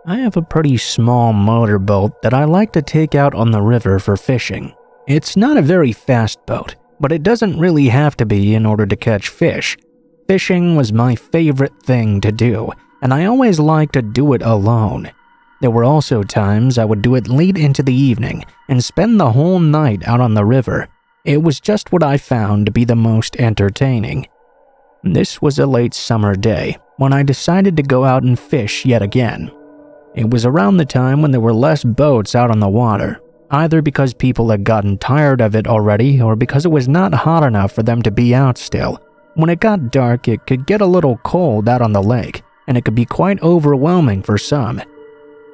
I have a pretty small motorboat that I like to take out on the river for fishing. It's not a very fast boat, but it doesn't really have to be in order to catch fish. Fishing was my favorite thing to do, and I always liked to do it alone. There were also times I would do it late into the evening and spend the whole night out on the river. It was just what I found to be the most entertaining. This was a late summer day when I decided to go out and fish yet again. It was around the time when there were less boats out on the water, either because people had gotten tired of it already or because it was not hot enough for them to be out still. When it got dark, it could get a little cold out on the lake, and it could be quite overwhelming for some.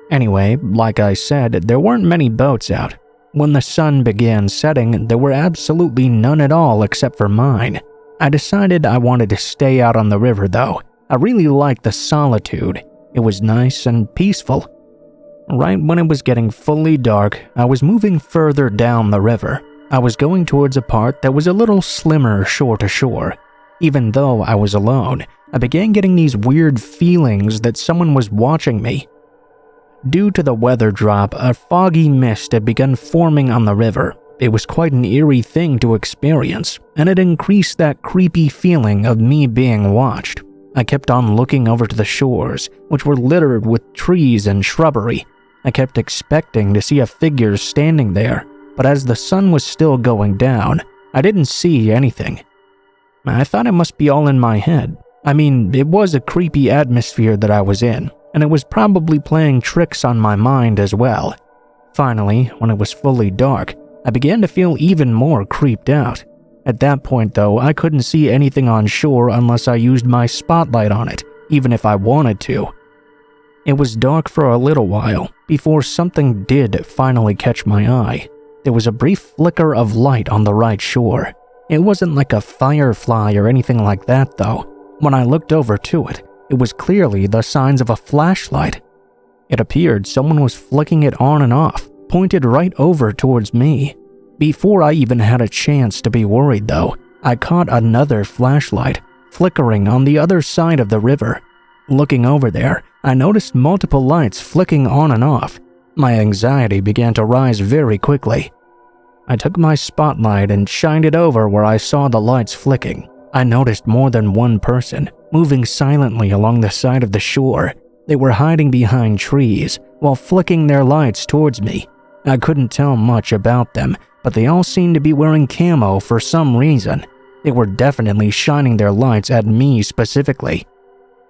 Anyway, like I said, there weren't many boats out. When the sun began setting, there were absolutely none at all except for mine. I decided I wanted to stay out on the river though. I really liked the solitude. It was nice and peaceful. Right when it was getting fully dark, I was moving further down the river. I was going towards a part that was a little slimmer shore to shore. Even though I was alone, I began getting these weird feelings that someone was watching me. Due to the weather drop, a foggy mist had begun forming on the river. It was quite an eerie thing to experience, and it increased that creepy feeling of me being watched. I kept on looking over to the shores, which were littered with trees and shrubbery. I kept expecting to see a figure standing there, but as the sun was still going down, I didn't see anything. I thought it must be all in my head. I mean, it was a creepy atmosphere that I was in, and it was probably playing tricks on my mind as well. Finally, when it was fully dark, I began to feel even more creeped out. At that point though, I couldn't see anything on shore unless I used my spotlight on it, even if I wanted to. It was dark for a little while before something did finally catch my eye. There was a brief flicker of light on the right shore. It wasn't like a firefly or anything like that though. When I looked over to it, it was clearly the signs of a flashlight. It appeared someone was flicking it on and off, pointed right over towards me. Before I even had a chance to be worried though, I caught another flashlight flickering on the other side of the river. Looking over there, I noticed multiple lights flicking on and off. My anxiety began to rise very quickly. I took my spotlight and shined it over where I saw the lights flicking. I noticed more than one person moving silently along the side of the shore. They were hiding behind trees while flicking their lights towards me. I couldn't tell much about them, but they all seemed to be wearing camo for some reason. They were definitely shining their lights at me specifically.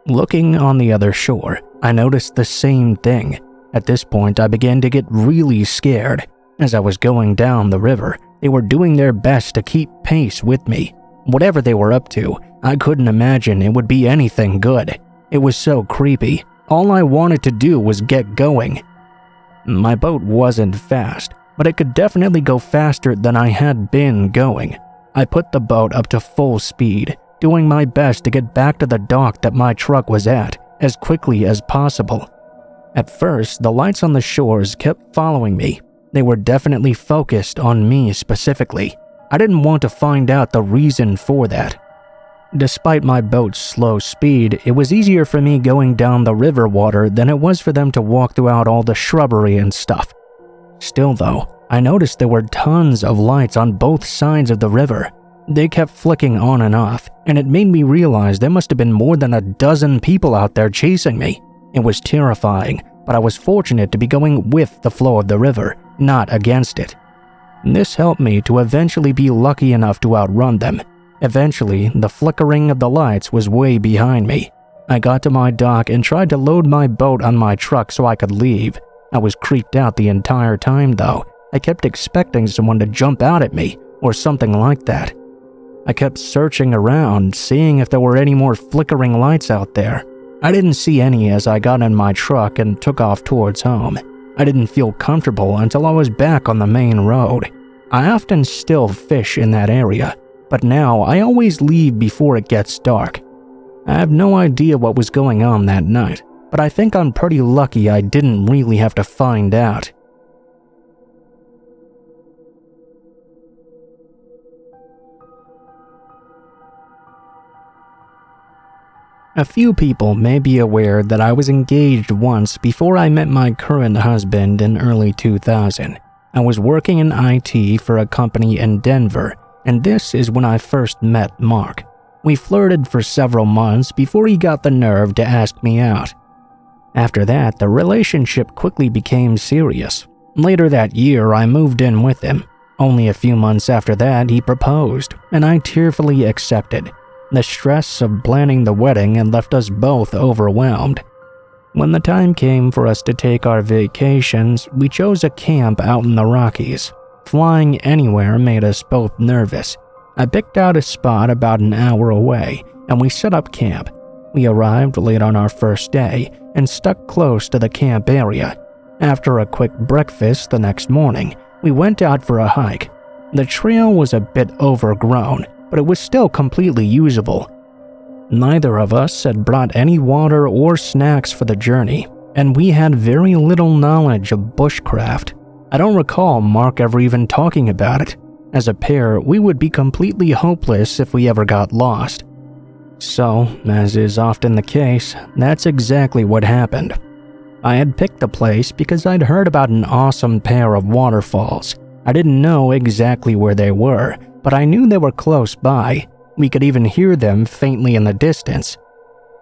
Looking on the other shore, I noticed the same thing. At this point, I began to get really scared. As I was going down the river, they were doing their best to keep pace with me. Whatever they were up to, I couldn't imagine it would be anything good. It was so creepy. All I wanted to do was get going. My boat wasn't fast, but it could definitely go faster than I had been going. I put the boat up to full speed, doing my best to get back to the dock that my truck was at as quickly as possible. At first, the lights on the shores kept following me. They were definitely focused on me specifically. I didn't want to find out the reason for that. Despite my boat's slow speed, it was easier for me going down the river water than it was for them to walk throughout all the shrubbery and stuff. Still though, I noticed there were tons of lights on both sides of the river. They kept flicking on and off, and it made me realize there must have been more than a dozen people out there chasing me. It was terrifying, but I was fortunate to be going with the flow of the river, not against it. This helped me to eventually be lucky enough to outrun them. Eventually, the flickering of the lights was way behind me. I got to my dock and tried to load my boat on my truck so I could leave. I was creeped out the entire time though. I kept expecting someone to jump out at me or something like that. I kept searching around, seeing if there were any more flickering lights out there. I didn't see any as I got in my truck and took off towards home. I didn't feel comfortable until I was back on the main road. I often still fish in that area, but now I always leave before it gets dark. I have no idea what was going on that night, but I think I'm pretty lucky I didn't really have to find out. A few people may be aware that I was engaged once before I met my current husband in early 2000. I was working in IT for a company in Denver, and this is when I first met Mark. We flirted for several months before he got the nerve to ask me out. After that, the relationship quickly became serious. Later that year, I moved in with him. Only a few months after that, he proposed, and I tearfully accepted. The stress of planning the wedding had left us both overwhelmed. When the time came for us to take our vacations, we chose a camp out in the Rockies. Flying anywhere made us both nervous. I picked out a spot about an hour away, and we set up camp. We arrived late on our first day and stuck close to the camp area. After a quick breakfast the next morning, we went out for a hike. The trail was a bit overgrown, but it was still completely usable. Neither of us had brought any water or snacks for the journey, and we had very little knowledge of bushcraft. I don't recall Mark ever even talking about it. As a pair, we would be completely hopeless if we ever got lost. So, as is often the case, that's exactly what happened. I had picked the place because I'd heard about an awesome pair of waterfalls. I didn't know exactly where they were, but I knew they were close by. We could even hear them faintly in the distance.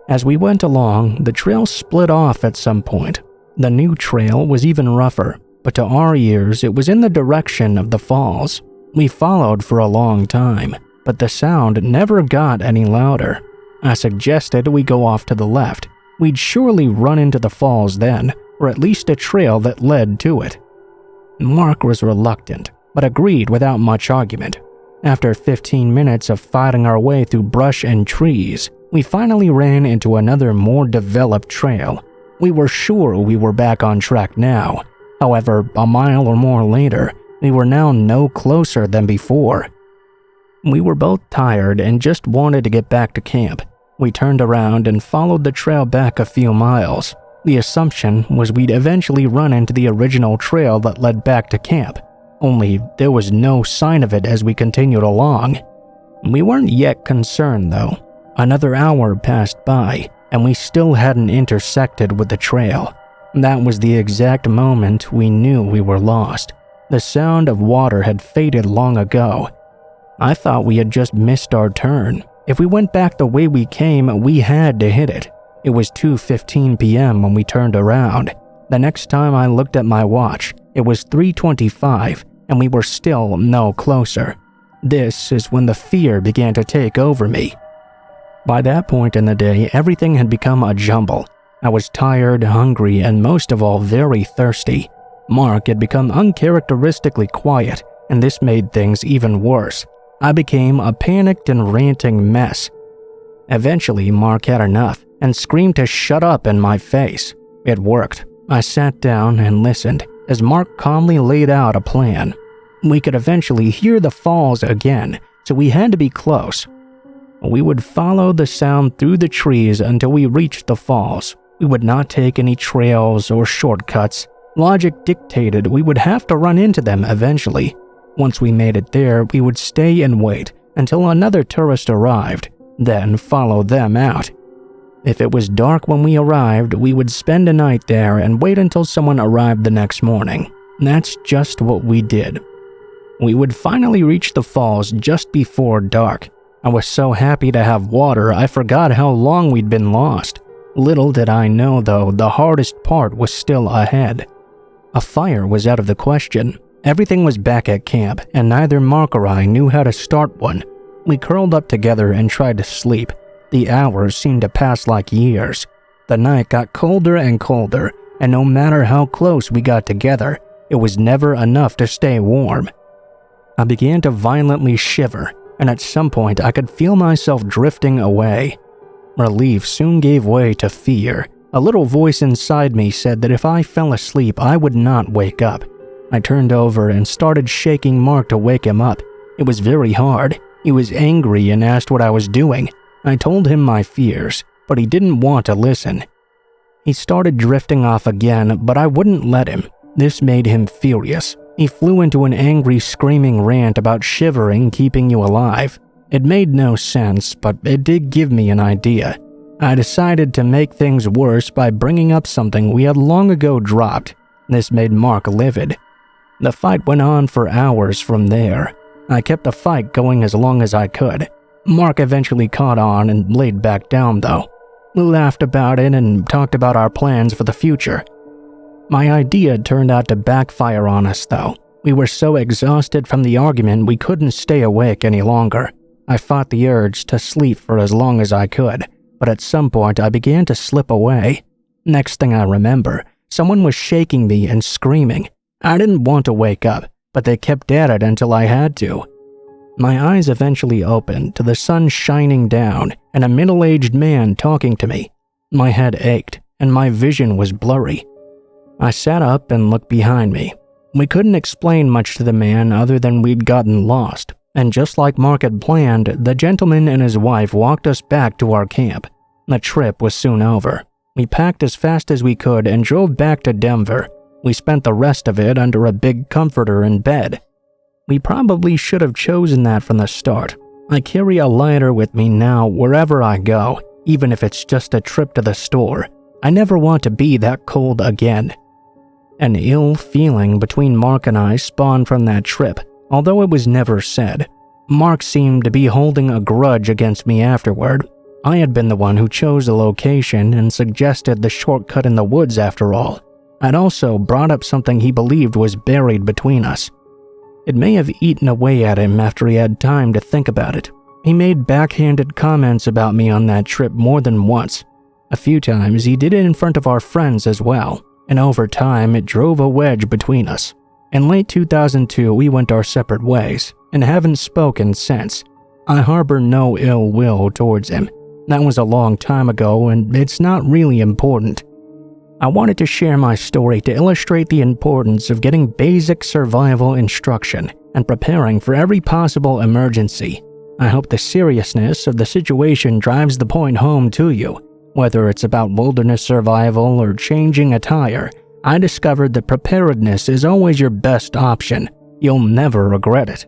As we went along, the trail split off at some point. The new trail was even rougher, but to our ears it was in the direction of the falls. We followed for a long time, but the sound never got any louder. I suggested we go off to the left. We'd surely run into the falls then, or at least a trail that led to it. Mark was reluctant, but agreed without much argument. After 15 minutes of fighting our way through brush and trees, we finally ran into another more developed trail. We were sure we were back on track now. However, a mile or more later, we were now no closer than before. We were both tired and just wanted to get back to camp. We turned around and followed the trail back a few miles. The assumption was we'd eventually run into the original trail that led back to camp. Only there was no sign of it as we continued along. We weren't yet concerned though. Another hour passed by, and we still hadn't intersected with the trail. That was the exact moment we knew we were lost. The sound of water had faded long ago. I thought we had just missed our turn. If we went back the way we came, we had to hit it. It was 2:15 p.m. when we turned around. The next time I looked at my watch, it was 3:25, and we were still no closer. This is when the fear began to take over me. By that point in the day, everything had become a jumble. I was tired, hungry, and most of all, very thirsty. Mark had become uncharacteristically quiet, and this made things even worse. I became a panicked and ranting mess. Eventually, Mark had enough and screamed to shut up in my face. It worked. I sat down and listened as Mark calmly laid out a plan. We could eventually hear the falls again, so we had to be close. We would follow the sound through the trees until we reached the falls. We would not take any trails or shortcuts. Logic dictated we would have to run into them eventually. Once we made it there, we would stay and wait until another tourist arrived, then follow them out. If it was dark when we arrived, we would spend a night there and wait until someone arrived the next morning. That's just what we did. We would finally reach the falls just before dark. I was so happy to have water, I forgot how long we'd been lost. Little did I know, though, the hardest part was still ahead. A fire was out of the question. Everything was back at camp, and neither Mark or I knew how to start one. We curled up together and tried to sleep. The hours seemed to pass like years. The night got colder and colder, and no matter how close we got together, it was never enough to stay warm. I began to violently shiver, and at some point I could feel myself drifting away. Relief soon gave way to fear. A little voice inside me said that if I fell asleep, I would not wake up. I turned over and started shaking Mark to wake him up. It was very hard. He was angry and asked what I was doing. I told him my fears, but he didn't want to listen. He started drifting off again, but I wouldn't let him. This made him furious. He flew into an angry, screaming rant about shivering keeping you alive. It made no sense, but it did give me an idea. I decided to make things worse by bringing up something we had long ago dropped. This made Mark livid. The fight went on for hours from there. I kept the fight going as long as I could. Mark eventually caught on and laid back down though. We laughed about it and talked about our plans for the future. My idea turned out to backfire on us though. We were so exhausted from the argument we couldn't stay awake any longer. I fought the urge to sleep for as long as I could, but at some point I began to slip away. Next thing I remember, someone was shaking me and screaming. I didn't want to wake up, but they kept at it until I had to. My eyes eventually opened to the sun shining down and a middle-aged man talking to me. My head ached and my vision was blurry. I sat up and looked behind me. We couldn't explain much to the man other than we'd gotten lost, and just like Mark had planned, the gentleman and his wife walked us back to our camp. The trip was soon over. We packed as fast as we could and drove back to Denver. We spent the rest of it under a big comforter in bed. We probably should have chosen that from the start. I carry a lighter with me now wherever I go, even if it's just a trip to the store. I never want to be that cold again. An ill feeling between Mark and I spawned from that trip, although it was never said. Mark seemed to be holding a grudge against me afterward. I had been the one who chose the location and suggested the shortcut in the woods after all. I'd also brought up something he believed was buried between us. It may have eaten away at him after he had time to think about it. He made backhanded comments about me on that trip more than once. A few times he did it in front of our friends as well, and over time it drove a wedge between us. In late 2002 we went our separate ways, and haven't spoken since. I harbor no ill will towards him. That was a long time ago and it's not really important. I wanted to share my story to illustrate the importance of getting basic survival instruction and preparing for every possible emergency. I hope the seriousness of the situation drives the point home to you. Whether it's about wilderness survival or changing a tire, I discovered that preparedness is always your best option. You'll never regret it.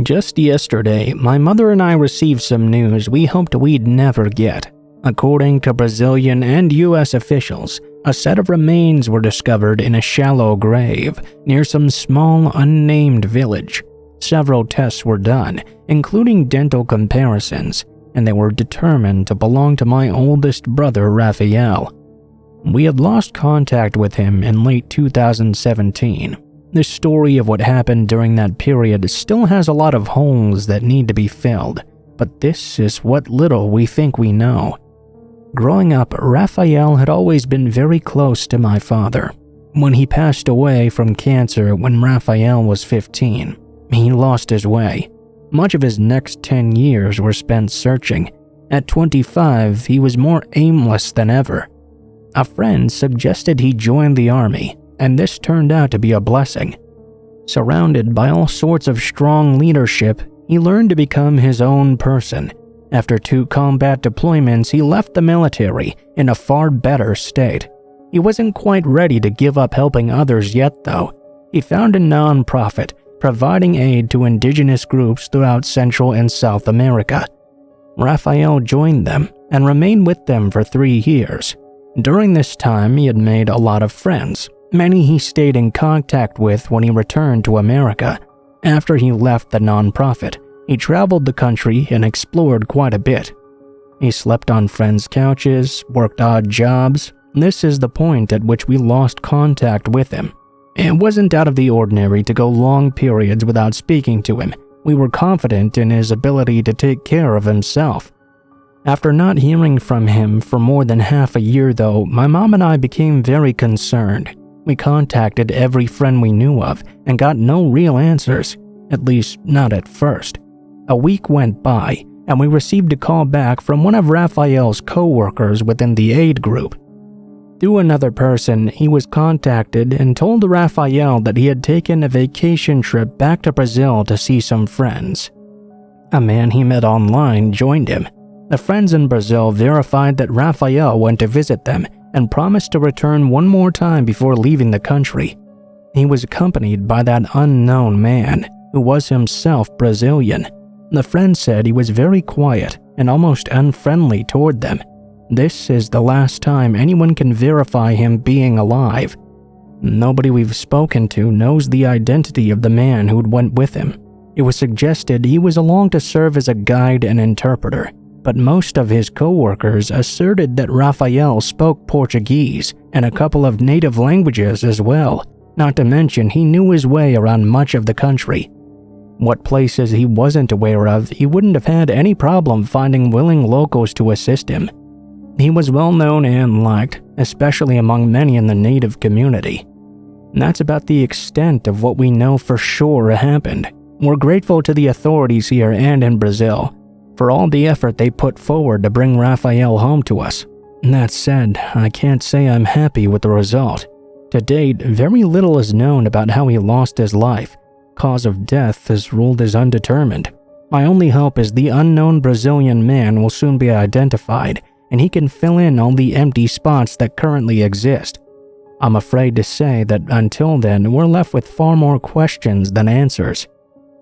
Just yesterday, my mother and I received some news we hoped we'd never get. According to Brazilian and US officials, a set of remains were discovered in a shallow grave near some small unnamed village. Several tests were done, including dental comparisons, and they were determined to belong to my oldest brother, Raphael. We had lost contact with him in late 2017. The story of what happened during that period still has a lot of holes that need to be filled, but this is what little we think we know. Growing up, Raphael had always been very close to my father. When he passed away from cancer when Raphael was 15, he lost his way. Much of his next 10 years were spent searching. At 25, he was more aimless than ever. A friend suggested he join the army, and this turned out to be a blessing. Surrounded by all sorts of strong leadership, he learned to become his own person. After 2 combat deployments, he left the military in a far better state. He wasn't quite ready to give up helping others yet, though. He found a non-profit, providing aid to indigenous groups throughout Central and South America. Raphael joined them and remained with them for 3 years. During this time, he had made a lot of friends. Many he stayed in contact with when he returned to America. After he left the non-profit, he traveled the country and explored quite a bit. He slept on friends' couches, worked odd jobs. This is the point at which we lost contact with him. It wasn't out of the ordinary to go long periods without speaking to him. We were confident in his ability to take care of himself. After not hearing from him for more than half a year though, my mom and I became very concerned. We contacted every friend we knew of and got no real answers, at least not at first. A week went by and we received a call back from one of Raphael's co-workers within the aid group. Through another person, he was contacted and told Raphael that he had taken a vacation trip back to Brazil to see some friends. A man he met online joined him. The friends in Brazil verified that Raphael went to visit them and promised to return one more time before leaving the country. He was accompanied by that unknown man, who was himself Brazilian. The friend said he was very quiet and almost unfriendly toward them. This is the last time anyone can verify him being alive. Nobody we've spoken to knows the identity of the man who'd went with him. It was suggested he was along to serve as a guide and interpreter, but most of his co-workers asserted that Rafael spoke Portuguese and a couple of native languages as well, not to mention he knew his way around much of the country. What places he wasn't aware of, he wouldn't have had any problem finding willing locals to assist him. He was well known and liked, especially among many in the native community. And that's about the extent of what we know for sure happened. We're grateful to the authorities here and in Brazil for all the effort they put forward to bring Rafael home to us. That said, I can't say I'm happy with the result. To date, very little is known about how he lost his life. Cause of death is ruled as undetermined. My only hope is the unknown Brazilian man will soon be identified, and he can fill in all the empty spots that currently exist. I'm afraid to say that until then, we're left with far more questions than answers.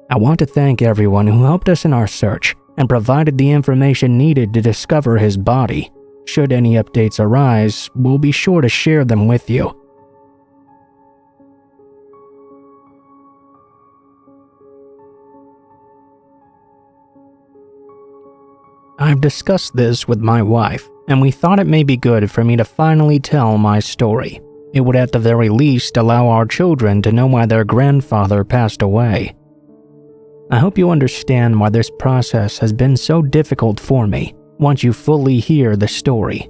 I want to thank everyone who helped us in our search and provided the information needed to discover his body. Should any updates arise, we'll be sure to share them with you. I've discussed this with my wife, and we thought it may be good for me to finally tell my story. It would at the very least allow our children to know why their grandfather passed away. I hope you understand why this process has been so difficult for me once you fully hear the story.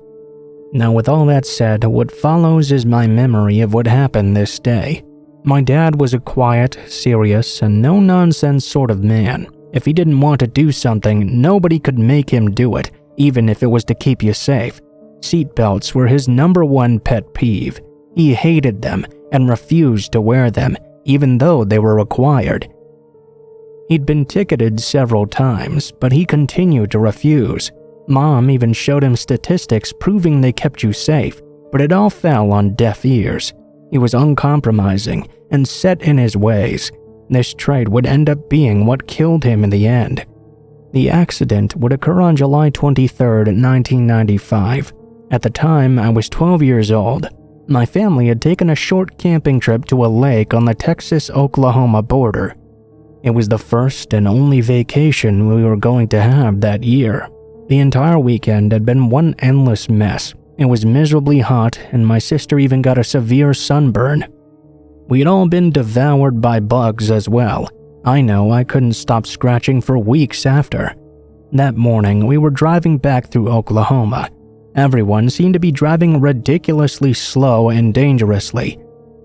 Now, with all that said, what follows is my memory of what happened this day. My dad was a quiet, serious, and no-nonsense sort of man. If he didn't want to do something, nobody could make him do it, even if it was to keep you safe. Seatbelts were his #1 pet peeve. He hated them and refused to wear them, even though they were required. He'd been ticketed several times, but he continued to refuse. Mom even showed him statistics proving they kept you safe, but it all fell on deaf ears. He was uncompromising and set in his ways. This trait would end up being what killed him in the end. The accident would occur on July 23, 1995. At the time, I was 12 years old. My family had taken a short camping trip to a lake on the Texas-Oklahoma border. It was the first and only vacation we were going to have that year. The entire weekend had been one endless mess. It was miserably hot, and my sister even got a severe sunburn. We had all been devoured by bugs as well. I know I couldn't stop scratching for weeks after. That morning, we were driving back through Oklahoma. Everyone seemed to be driving ridiculously slow and dangerously,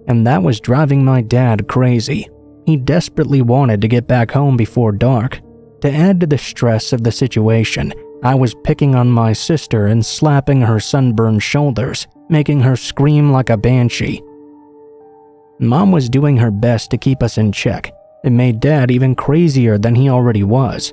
and that was driving my dad crazy. He desperately wanted to get back home before dark. To add to the stress of the situation, I was picking on my sister and slapping her sunburned shoulders, making her scream like a banshee. Mom was doing her best to keep us in check. It made Dad even crazier than he already was.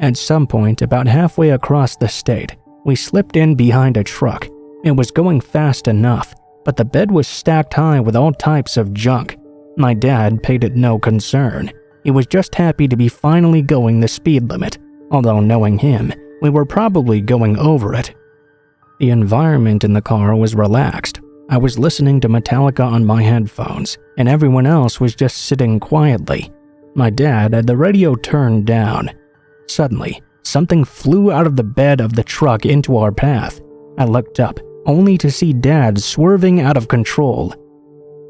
At some point, about halfway across the state, we slipped in behind a truck. It was going fast enough, but the bed was stacked high with all types of junk. My dad paid it no concern. He was just happy to be finally going the speed limit, although knowing him, we were probably going over it. The environment in the car was relaxed. I was listening to Metallica on my headphones, and everyone else was just sitting quietly. My dad had the radio turned down. Suddenly, something flew out of the bed of the truck into our path. I looked up, only to see Dad swerving out of control.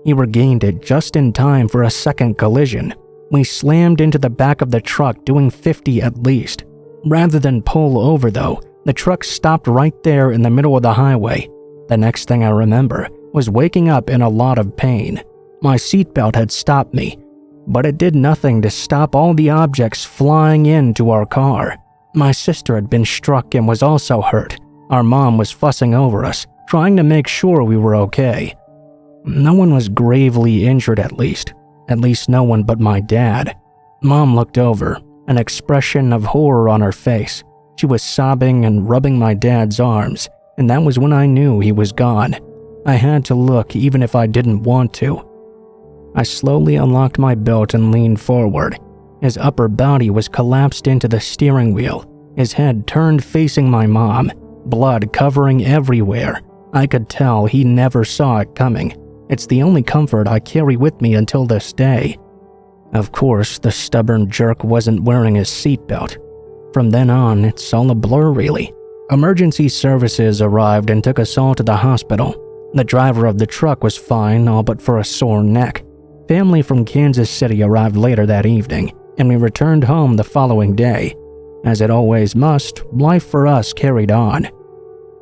He regained it just in time for a second collision. We slammed into the back of the truck doing 50 at least. Rather than pull over though, the truck stopped right there in the middle of the highway. The next thing I remember was waking up in a lot of pain. My seatbelt had stopped me, but it did nothing to stop all the objects flying into our car. My sister had been struck and was also hurt. Our mom was fussing over us, trying to make sure we were okay. No one was gravely injured at least no one but my dad. Mom looked over, an expression of horror on her face. She was sobbing and rubbing my dad's arms, and that was when I knew he was gone. I had to look even if I didn't want to. I slowly unlocked my belt and leaned forward. His upper body was collapsed into the steering wheel, his head turned facing my mom, blood covering everywhere. I could tell he never saw it coming. It's the only comfort I carry with me until this day. Of course, the stubborn jerk wasn't wearing his seatbelt. From then on, it's all a blur really. Emergency services arrived and took us all to the hospital. The driver of the truck was fine, all but for a sore neck. Family from Kansas City arrived later that evening, and we returned home the following day. As it always must, life for us carried on.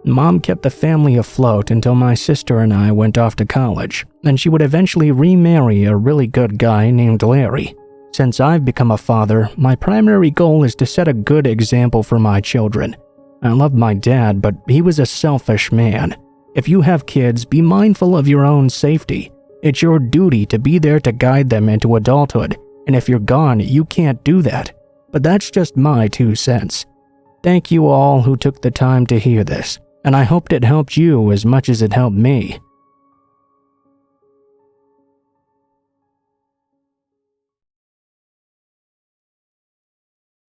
Mom kept the family afloat until my sister and I went off to college, and she would eventually remarry a really good guy named Larry. Since I've become a father, my primary goal is to set a good example for my children. I love my dad, but he was a selfish man. If you have kids, be mindful of your own safety. It's your duty to be there to guide them into adulthood, and if you're gone, you can't do that. But that's just my 2 cents. Thank you all who took the time to hear this, and I hoped it helped you as much as it helped me.